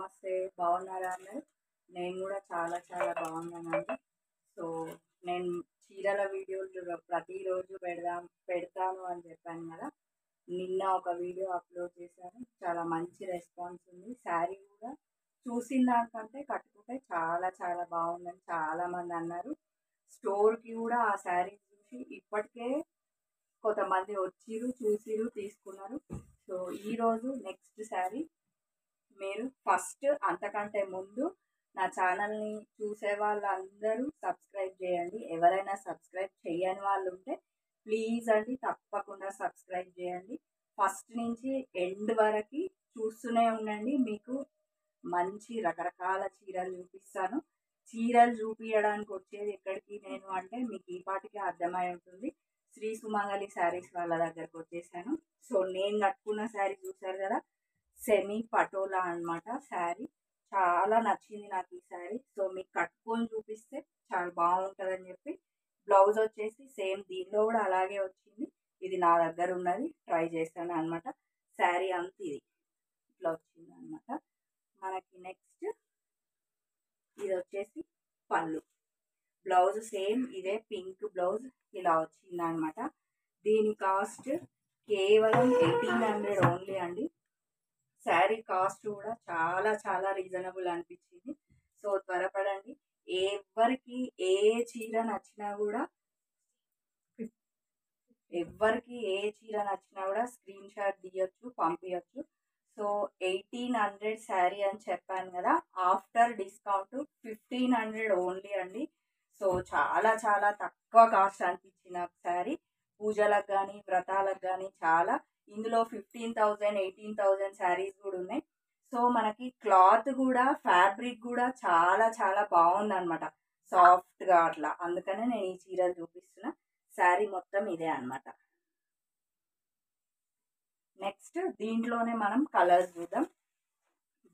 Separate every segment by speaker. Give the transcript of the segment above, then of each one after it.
Speaker 1: నమస్తే. బాగున్నారా అందరూ? నేను కూడా చాలా చాలా బాగున్నానండి. సో, నేను చీరల వీడియోలు ప్రతిరోజు పెడతాను అని చెప్పాను కదా! నిన్న ఒక వీడియో అప్లోడ్ చేశాను. చాలా మంచి రెస్పాన్స్ ఉంది. శారీ కూడా చూసిన దానికంటే కట్టుకుంటే చాలా చాలా బాగుందని చాలామంది అన్నారు. స్టోర్‌కి కూడా ఆ శారీ చూసి ఇప్పటికే కొంతమంది వచ్చిర్రు, చూసిర్రు, తీసుకున్నారు. సో, ఈరోజు నెక్స్ట్ శారీ మీరు ఫస్ట్ అంతకంటే ముందు నా ఛానల్ని చూసే వాళ్ళందరూ సబ్స్క్రైబ్ చేయండి. ఎవరైనా సబ్స్క్రైబ్ చేయని వాళ్ళు ఉంటే ప్లీజ్ అండి తప్పకుండా సబ్స్క్రైబ్ చేయండి. ఫస్ట్ నుంచి ఎండ్ వరకు చూస్తూనే ఉండండి. మీకు మంచి రకరకాల చీరలు చూపిస్తాను. చీరలు చూపించడానికి వచ్చేది ఎక్కడికి నేను అంటే మీకు ఈ పాటికి అర్థమై ఉంటుంది. శ్రీ సుమంగళి శారీస్ వాళ్ళ దగ్గరకు వచ్చేసాను. సో, నేను కట్టుకున్న శారీ చూసారు కదా, సెమీ పటోలా అన్నమాట శారీ. చాలా నచ్చింది నాకు ఈ శారీ. సో, మీకు కట్టుకొని చూపిస్తే చాలా బాగుంటుందని చెప్పి బ్లౌజ్ వచ్చేసి సేమ్ దీనిలో కూడా అలాగే వచ్చింది. ఇది నా దగ్గర ఉన్నది, ట్రై చేశాను అనమాట. శారీ అంతా ఇట్లా వచ్చింది అనమాట. మనకి నెక్స్ట్ ఇది వచ్చేసి పళ్ళు. బ్లౌజ్ సేమ్ ఇదే పింక్ బ్లౌజ్ ఇలా వచ్చింది అనమాట. దీని కాస్ట్ కేవలం 1800 ఓన్లీ అండి. శారీ కాస్ట్ కూడా చాలా చాలా రీజనబుల్ అనిపించింది. సో, త్వరపడండి. ఎవరికి ఏ చీర నచ్చినా కూడా స్క్రీన్ షాట్ తీయొచ్చు, పంపించచ్చు. సో, 1800 శారీ అని చెప్పాను కదా, ఆఫ్టర్ డిస్కౌంట్ 1500 ఓన్లీ అండి. సో, చాలా చాలా తక్కువ కాస్ట్ అనిపించింది నాకు శారీ. పూజలకు కానీ వ్రతాలకు కానీ చాలా. ఇందులో 15,000 18,000 శారీస్ కూడా ఉన్నాయి. సో, మనకి క్లాత్ కూడా ఫ్యాబ్రిక్ కూడా చాలా చాలా బాగుందన్నమాట, సాఫ్ట్గా అట్లా. అందుకనే నేను ఈ చీరలు చూపిస్తున్నా. శారీ మొత్తం ఇదే అనమాట. నెక్స్ట్ దీంట్లోనే మనం కలర్స్ చూద్దాం.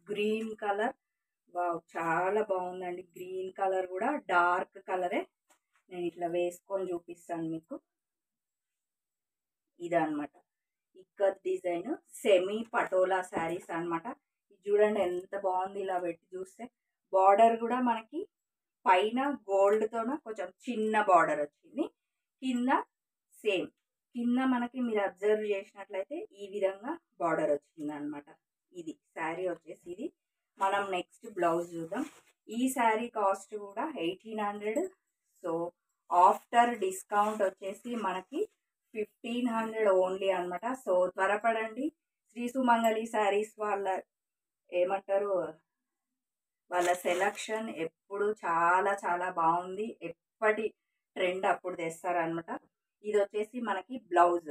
Speaker 1: గ్రీన్ కలర్, వావ్ చాలా బాగుందండి. గ్రీన్ కలర్ కూడా డార్క్ కలరే. నేను ఇట్లా వేసుకొని చూపిస్తాను మీకు. ఇదన్నమాట ఇక్కత్ డిజైన్ సెమీ పటోలా శారీస్ అనమాట. ఇది చూడండి ఎంత బాగుంది. ఇలా పెట్టి చూస్తే బార్డర్ కూడా మనకి పైన గోల్డ్తోన కొంచెం చిన్న బార్డర్ వచ్చింది. కింద సేమ్, కింద మనకి మీరు అబ్జర్వ్ చేసినట్లయితే ఈ విధంగా బార్డర్ వచ్చింది అనమాట. ఇది శారీ వచ్చేసి ఇది. మనం నెక్స్ట్ బ్లౌజ్ చూద్దాం. ఈ శారీ కాస్ట్ కూడా 1800. సో, ఆఫ్టర్ డిస్కౌంట్ వచ్చేసి మనకి 1500 ఓన్లీ అనమాట. సో, త్వరపడండి. శ్రీ సుమంగళి శారీస్ వాళ్ళ ఏమంటారు, వాళ్ళ సెలక్షన్ ఎప్పుడు చాలా చాలా బాగుంది. ఎప్పటి ట్రెండ్ అప్పుడు తెస్తారనమాట. ఇది వచ్చేసి మనకి బ్లౌజ్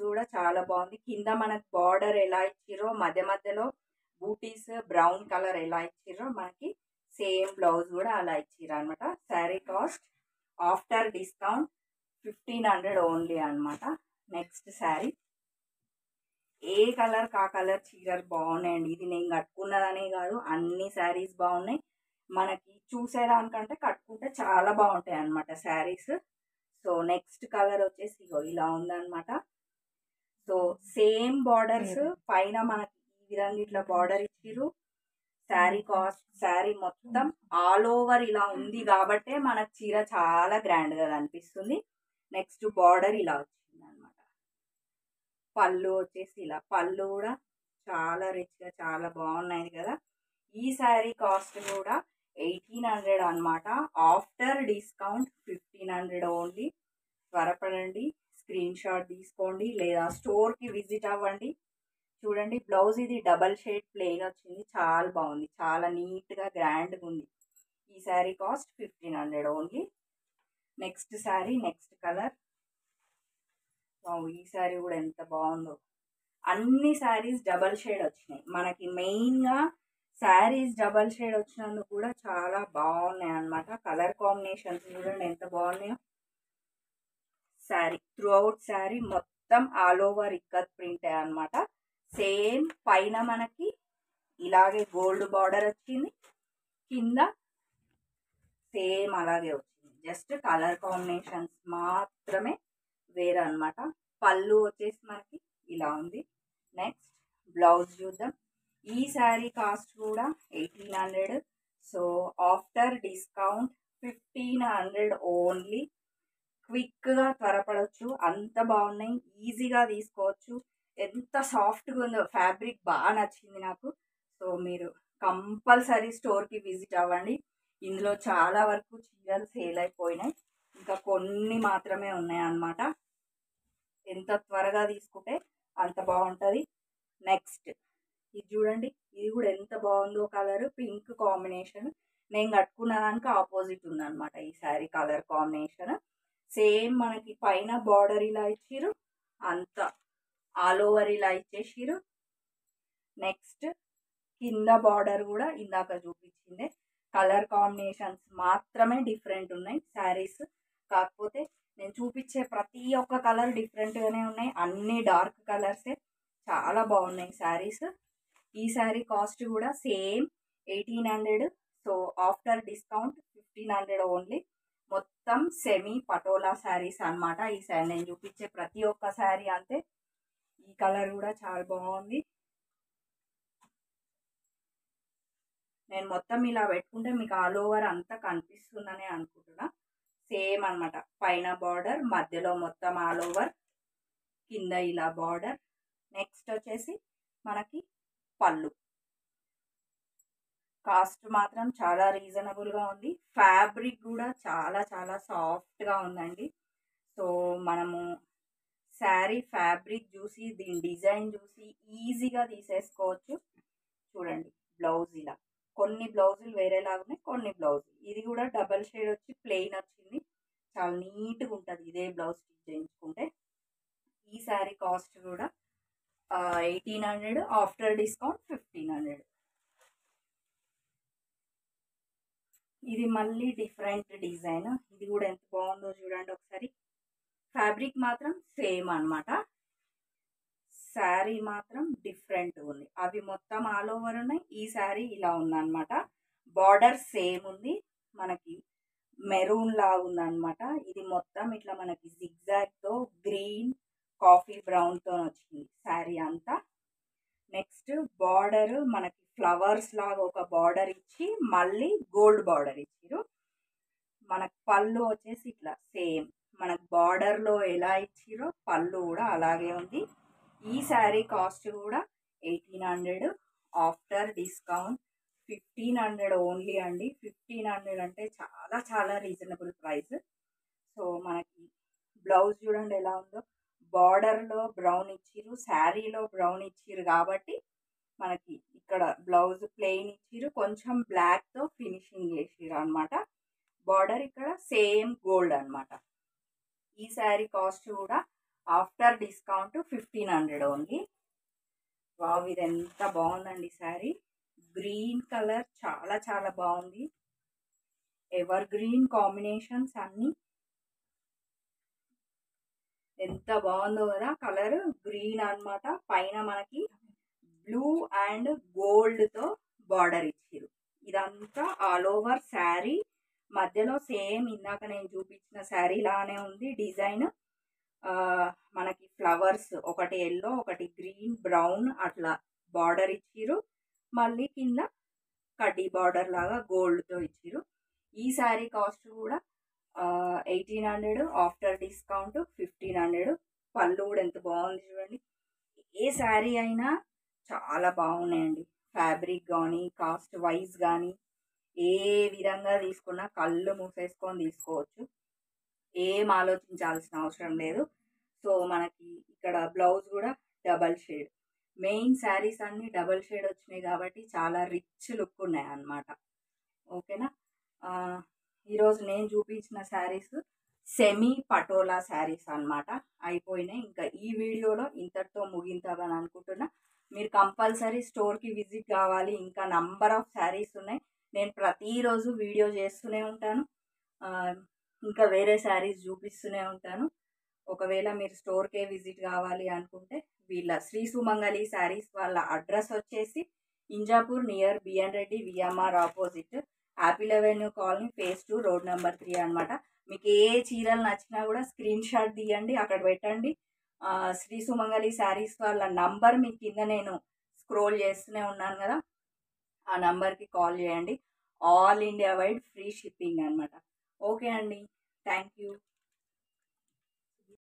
Speaker 1: కూడా చాలా బాగుంది. కింద మనకి బార్డర్ ఎలా ఇచ్చిరో, మధ్య మధ్యలో బూటీస్ బ్రౌన్ కలర్ ఎలా ఇచ్చిరో మనకి సేమ్ బ్లౌజ్ కూడా అలా ఇచ్చిర్రు అనమాట. Sari cost after discount 1500 only అనమాట. నెక్స్ట్ శారీ ఏ కలర్ కా కలర్ చీరలు బాగున్నాయండి. ఇది నేను కట్టుకున్నదనే కాదు, అన్ని శారీస్ బాగున్నాయి. మనకి చూసేదానికంటే కట్టుకుంటే చాలా బాగుంటాయి అన్నమాట శారీస్. సో, నెక్స్ట్ కలర్ వచ్చేసి ఇలా ఉందన్నమాట. సో, సేమ్ బార్డర్స్ పైన మనకి ఈ విధంగా ఇట్లా బార్డర్ ఇచ్చిర్రు. శారీ కాస్ట్, శారీ మొత్తం ఆల్ ఓవర్ ఇలా ఉంది కాబట్టే మనకు చీర చాలా గ్రాండ్గా కనిపిస్తుంది. నెక్స్ట్ బార్డర్ ఇలా వచ్చింది అనమాట. పళ్ళు వచ్చేసి ఇలా, పళ్ళు కూడా చాలా రిచ్గా చాలా బాగున్నాయి కదా. ఈ శారీ కాస్ట్ కూడా 1800 అనమాట. After discount 1500 only. త్వరపడండి, స్క్రీన్ షాట్ తీసుకోండి లేదా స్టోర్కి విజిట్ అవ్వండి. చూడండి బ్లౌజ్ ఇది డబల్ షేడ్ ప్లెయిన్ వచ్చింది. చాలా బాగుంది, చాలా నీట్గా గ్రాండ్గా ఉంది. ఈ sari cost 1500 only. Next sari, next colour. ఈ శారీ కూడా ఎంత బాగుందో. అన్ని శారీస్ డబల్ షేడ్ వచ్చినాయి మనకి. మెయిన్గా శారీస్ డబల్ షేడ్ వచ్చినందుకు కూడా చాలా బాగున్నాయి అన్నమాట. కలర్ కాంబినేషన్స్ చూడండి ఎంత బాగున్నాయో. శారీ త్రూ అవుట్ శారీ మొత్తం ఆల్ ఓవర్ ఇక్కత్ ప్రింట్ అన్నమాట. సేమ్ పైన మనకి ఇలాగే గోల్డ్ బార్డర్ వచ్చింది, కింద సేమ్ అలాగే వచ్చింది. జస్ట్ కలర్ కాంబినేషన్స్ మాత్రమే వేరే అనమాట. పళ్ళు వచ్చేసి మనకి ఇలా ఉంది. నెక్స్ట్ బ్లౌజ్ చూద్దాం. ఈ శారీ కాస్ట్ కూడా 1800. So after discount 1500 only. క్విక్గా త్వరపడవచ్చు, అంత బాగున్నాయి, ఈజీగా తీసుకోవచ్చు. ఎంత సాఫ్ట్గా ఉందో, ఫ్యాబ్రిక్ బాగా నచ్చింది నాకు. సో మీరు కంపల్సరీ స్టోర్కి విజిట్ అవ్వండి. ఇందులో చాలా వరకు చీరలు సేల్ అయిపోయినాయి, ఇంకా కొన్ని మాత్రమే ఉన్నాయి అన్నమాట. ఎంత త్వరగా తీసుకుంటే అంత బాగుంటుంది. నెక్స్ట్ ఇది చూడండి, ఇది కూడా ఎంత బాగుందో, కలర్ పింక్ కాంబినేషన్. నేను కట్టుకున్న దానికి ఆపోజిట్ ఉందన్నమాట ఈ శారీ కలర్ కాంబినేషన్. సేమ్ మనకి పైన బార్డర్ ఇలా ఇచ్చిర్రు, అంతా ఆల్ ఓవర్ ఇలా ఇచ్చేసిర్రు. నెక్స్ట్ కింద బార్డర్ కూడా ఇందాక చూపించిందే, కలర్ కాంబినేషన్స్ మాత్రమే డిఫరెంట్ ఉన్నాయి శారీస్. కాకపోతే నేను చూపించే ప్రతి ఒక్క కలర్ డిఫరెంట్గానే ఉన్నాయి, అన్ని డార్క్ కలర్సే, చాలా బాగున్నాయి శారీస్. ఈ శారీ కాస్ట్ కూడా same 1800. So after discount 1500 only. మొత్తం సెమీ పటోలా శారీస్ అన్నమాట. ఈ శారీ నేను చూపించే ప్రతి ఒక్క శారీ అంతే. ఈ కలర్ కూడా చాలా బాగుంది. నేను మొత్తం ఇలా పెట్టుకుంటే మీకు ఆల్ ఓవర్ అంతా కనిపిస్తుందని అనుకుంటున్నా. సేమ్ అన్నమాట, పైన బార్డర్, మధ్యలో మొత్తం ఆల్ ఓవర్, కింద ఇలా బార్డర్. నెక్స్ట్ వచ్చేసి మనకి పళ్ళు. కాస్ట్ మాత్రం చాలా రీజనబుల్గా ఉంది. ఫ్యాబ్రిక్ కూడా చాలా చాలా సాఫ్ట్గా ఉందండి. సో మనము శారీ ఫ్యాబ్రిక్ చూసి, దీని డిజైన్ చూసి ఈజీగా తీసేసుకోవచ్చు. చూడండి బ్లౌజ్ ఇలా, కొన్ని బ్లౌజులు వేరేలాగా ఉన్నాయి, కొన్ని బ్లౌజులు. ఇది కూడా డబల్ షేడ్ వచ్చి ప్లెయిన్ వచ్చింది, చాలా నీట్గా ఉంటుంది ఇదే బ్లౌజ్ స్టిచ్ చేయించుకుంటే. ఈ శారీ కాస్ట్ కూడా 1800, ఆఫ్టర్ డిస్కౌంట్ 1500. ఇది మళ్ళీ డిఫరెంట్ డిజైన్. ఇది కూడా ఎంత బాగుందో చూడండి ఒకసారి. ఫ్యాబ్రిక్ మాత్రం సేమ్ అన్నమాట, శారీ మాత్రం డిఫరెంట్ ఉంది. అవి మొత్తం ఆల్ ఓవర్ ఉన్నాయి, ఈ శారీ ఇలా ఉందన్నమాట. బార్డర్ సేమ్ ఉంది, మనకి మెరూన్ లాగా ఉందన్నమాట. ఇది మొత్తం ఇట్లా మనకి జిగ్జాగ్తో గ్రీన్ కాఫీ బ్రౌన్తో వచ్చింది శారీ అంతా. నెక్స్ట్ బార్డర్ మనకి ఫ్లవర్స్ లాగా ఒక బార్డర్ ఇచ్చి మళ్ళీ గోల్డ్ బార్డర్ ఇచ్చిరు. మనకు పళ్ళు వచ్చేసి ఇట్లా సేమ్ మనకు బార్డర్లో ఎలా ఇచ్చిరో పళ్ళు కూడా అలాగే ఉంది. ఈ శారీ కాస్ట్ కూడా 1800, ఆఫ్టర్ డిస్కౌంట్ 1500 ఓన్లీ అండి. 1500 అంటే చాలా చాలా రీజనబుల్ ప్రైస్. సో మనకి బ్లౌజ్ చూడండి ఎలా ఉందో, బార్డర్లో బ్రౌన్ ఇచ్చిరు, శారీలో బ్రౌన్ ఇచ్చిరు, కాబట్టి మనకి ఇక్కడ బ్లౌజ్ ప్లెయిన్ ఇచ్చిరు, కొంచెం బ్లాక్తో ఫినిషింగ్ చేసిరు అనమాట. బార్డర్ ఇక్కడ సేమ్ గోల్డ్ అనమాట. ఈ శారీ కాస్ట్ కూడా ఆఫ్టర్ డిస్కౌంట్ 1500 ఓన్లీ. వావ్, ఇది ఎంత బాగుందండి శారీ. గ్రీన్ కలర్ చాలా చాలా బాగుంది, ఎవర్ గ్రీన్ కాంబినేషన్స్ అన్నీ ఎంత బాగుందో కదా. కలర్ గ్రీన్ అన్నమాట, పైన మనకి బ్లూ అండ్ గోల్డ్తో బార్డర్ ఇచ్చిరు. ఇదంతా ఆల్ ఓవర్ శారీ, మధ్యలో సేమ్ ఇందాక నేను చూపించిన శారీ లానే ఉంది డిజైన్. మనకి ఫ్లవర్స్ ఒకటి ఎల్లో, ఒకటి గ్రీన్, బ్రౌన్ అట్లా బార్డర్ ఇచ్చిరు. మళ్ళీ కింద కడ్డీ బార్డర్ లాగా గోల్డ్తో ఇచ్చిరు. ఈ శారీ కాస్ట్ కూడా 1800, ఆఫ్టర్ డిస్కౌంట్ 1500. పళ్ళు కూడా ఎంత బాగుంది చూడండి. ఏ శారీ అయినా చాలా బాగున్నాయండి, ఫ్యాబ్రిక్ కానీ కాస్ట్ వైజ్ కానీ ఏ విధంగా తీసుకున్నా కళ్ళు మూసేసుకొని తీసుకోవచ్చు, ఏం ఆలోచించాల్సిన అవసరం లేదు. సో మనకి ఇక్కడ బ్లౌజ్ కూడా డబల్ షేడ్, మెయిన్ శారీస్ అన్నీ డబల్ షేడ్ వచ్చినాయి కాబట్టి చాలా రిచ్ లుక్ ఉన్నాయి అన్నమాట. ఓకేనా. ఈరోజు నేను చూపించిన శారీస్ సెమీ పటోలా శారీస్ అన్నమాట, అయిపోయినాయి. ఇంకా ఈ వీడియోలో ఇంతటితో ముగించాలని అనుకుంటున్నా. మీరు కంపల్సరీ స్టోర్కి విజిట్ కావాలి, ఇంకా నంబర్ ఆఫ్ శారీస్ ఉన్నాయి. నేను ప్రతిరోజు వీడియో చేస్తూనే ఉంటాను, ఇంకా వేరే శారీస్ చూపిస్తూనే ఉంటాను. ఒకవేళ మీరు స్టోర్కే విజిట్ కావాలి అనుకుంటే వీళ్ళ శ్రీ సుమంగళి శారీస్ వాళ్ళ అడ్రస్ వచ్చేసి Injapur near BN Reddy VMR opposite Apple avenue colony phase 2 road number 3 అనమాట. మీకు ఏ చీరలు నచ్చినా కూడా స్క్రీన్ షాట్ తీయండి, అక్కడ పెట్టండి. శ్రీ సుమంగళి శారీస్ వాళ్ళ నంబర్ మీ కింద నేను స్క్రోల్ చేస్తూనే ఉన్నాను కదా, ఆ నంబర్కి కాల్ చేయండి. All India wide free shipping అనమాట. ఓకే అండి, థ్యాంక్ యూ.